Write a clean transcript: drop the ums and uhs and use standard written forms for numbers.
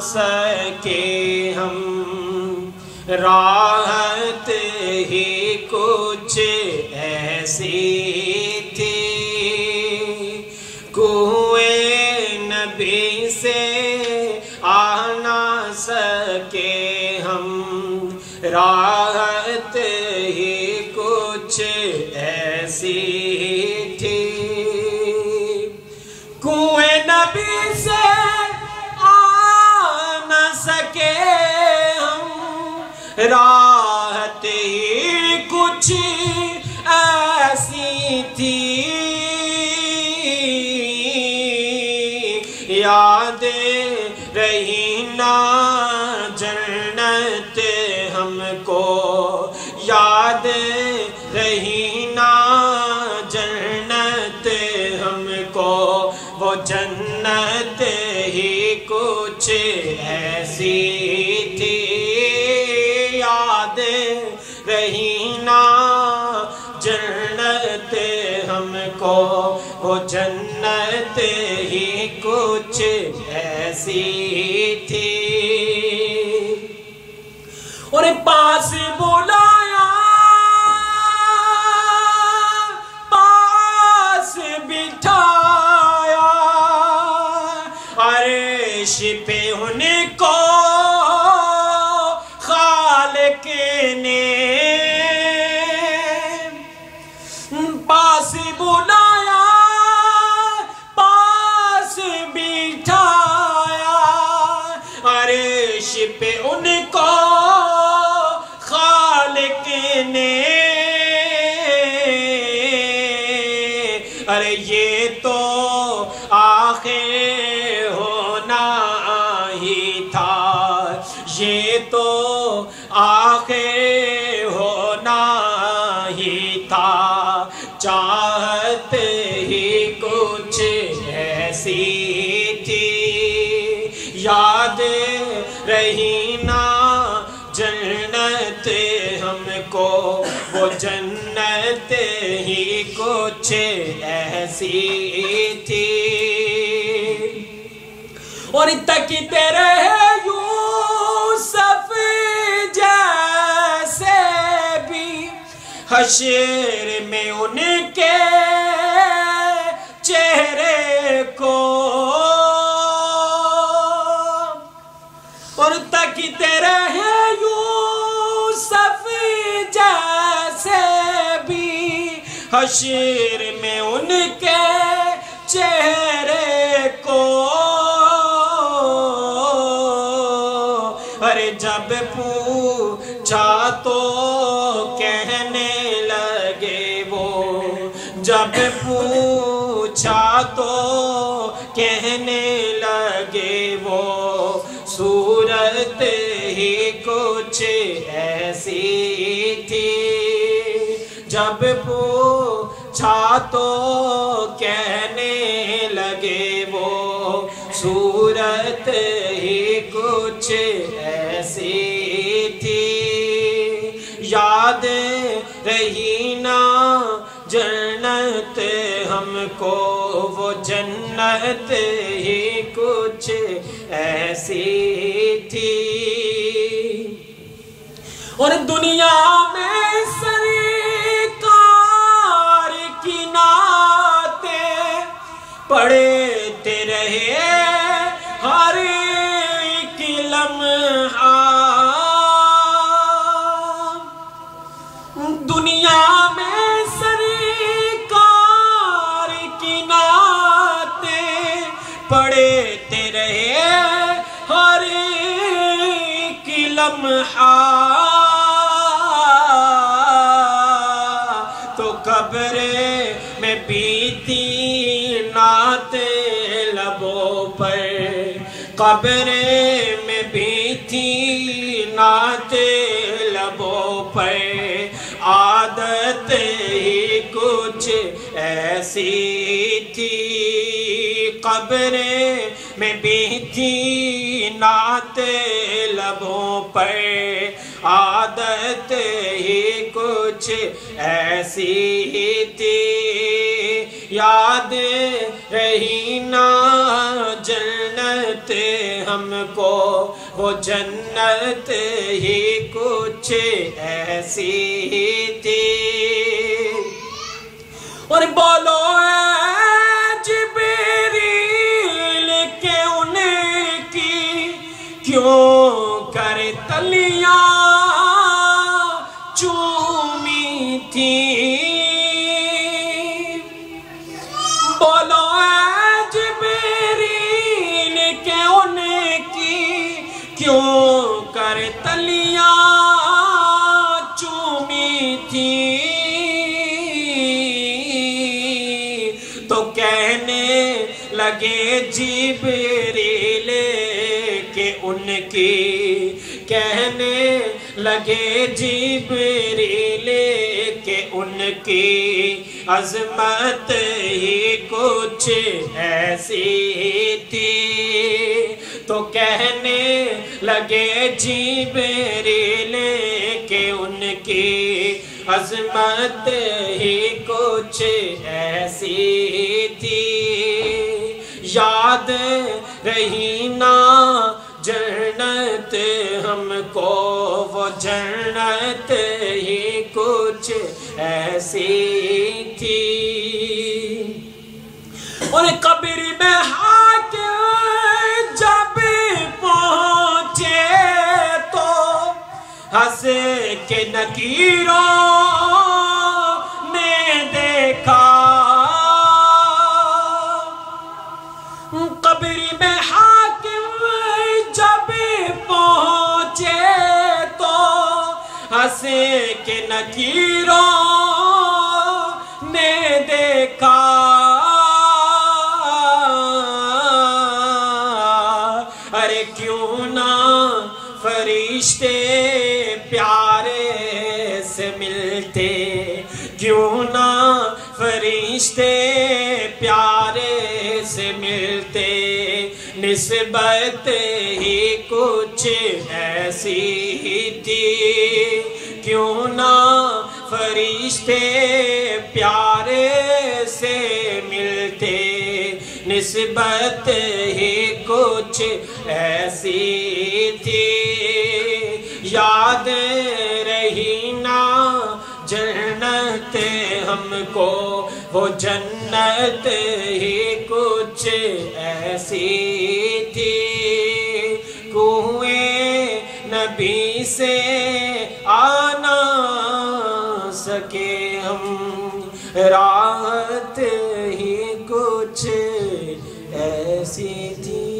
سکے ہم، راحت ہی کچھ ایسی تھی، کوئے نبی سے آ نہ سکے ہم، راحت ہی کچھ ایسی تھی، کوئے نبی سے آ نہ سکے ہم، راحت ہی کچھ ایسی تھی، یاد رہی نا جنت ہم کو، یاد رہی نا جنت ہم کو، وہ جنت ہی کچھ ایسی تھی، یاد رہی نا جنت ہم کو، وہ جنت ہی کچھ ایسی تھی، اور پاس بلایا پاس بٹھایا، عرش پہ ان کو خالق نے، پاس بلایا پاس بٹھایا، عرش پہ ان کو خالق نے، ارے یہ تو آخر ہونا ہی تھا، یہ تو آخر ہونا ہی تھا، چاہت ہی کچھ ایسی تھی، یاد رہی نا جنت ہم کو، وہ جنت ہی کچھ ایسی تھی، اور تکتے رہے یوسف جیسے بھی حشر میں ان کے چہرے کو، اور تکتے رہے یوسف جیسے بھی حشر میں ان کے چہرے کو، ارے جب پوچھا تو کہنے لگے وہ، جب پوچھا تو کہنے لگے وہ، صورت ہی کچھ ایسی تھی، جب پوچھا تو کہنے لگے وہ، صورت ہی کچھ ایسی تھی، یاد رہی نا جنت ہم کو، وہ جنت ہی کچھ ایسی تھی، اور دنیا میں سرکار کی نعتیں پڑھتے رہے ہر ایک لمحہ، دنیا میں سرکار کی نعتیں پڑھتے رہے ہر ایک لمحہ، تو قبر میں بیتی نعتیں لبوں پر، قبر میں بیتی نعتیں لبوں پر، عادت ہی کچھ ایسی تھی، قبر میں بیتی نعتیں لبوں پر، عادت ہی کچھ ایسی تھی، یاد رہی نا جنت ہم کو وہ جنت ہی کچھ ایسی تھی۔ اور بولو اے جبریل کہ ان کی کیوں کر تلیاں چومی تھی؟ بولو اے جبریل کہ ان کی کیوں کر تلیاں چومی تھی؟ تو کہنے لگے جبریل کہ ان کی، کہنے لگے جبریل کہ ان کی عظمت ہی کچھ ایسی تھی۔ تو کہنے لگے جبریل کہ ان کی عظمت ہی کچھ ایسی تھی۔ یاد رہی نا جنت ہم کو وہ جنت ہی کچھ ایسی تھی۔ اور قبر میں حاکم جب پہنچے تو ہنس کے نکیروں نے دیکھا۔ قبر میں حاکم جب پہنچے تو ہنس کے نکیروں نے دیکھا۔ ارے کیوں نہ فرشتے پیارے سے ملتے، کیوں نہ فرشتے پیارے سے ملتے، نسبت ہی کچھ ایسی تھی۔ کیوں نہ فرشتے پیارے سے ملتے، نسبت ہی کچھ ایسی تھی۔ یاد رہی نا جنت ہم کو وہ جنت ہی کچھ ایسی تھی۔ کوئیں نبی سے آ نہ سکے ہم، راحت ہی کچھ ایسی تھی۔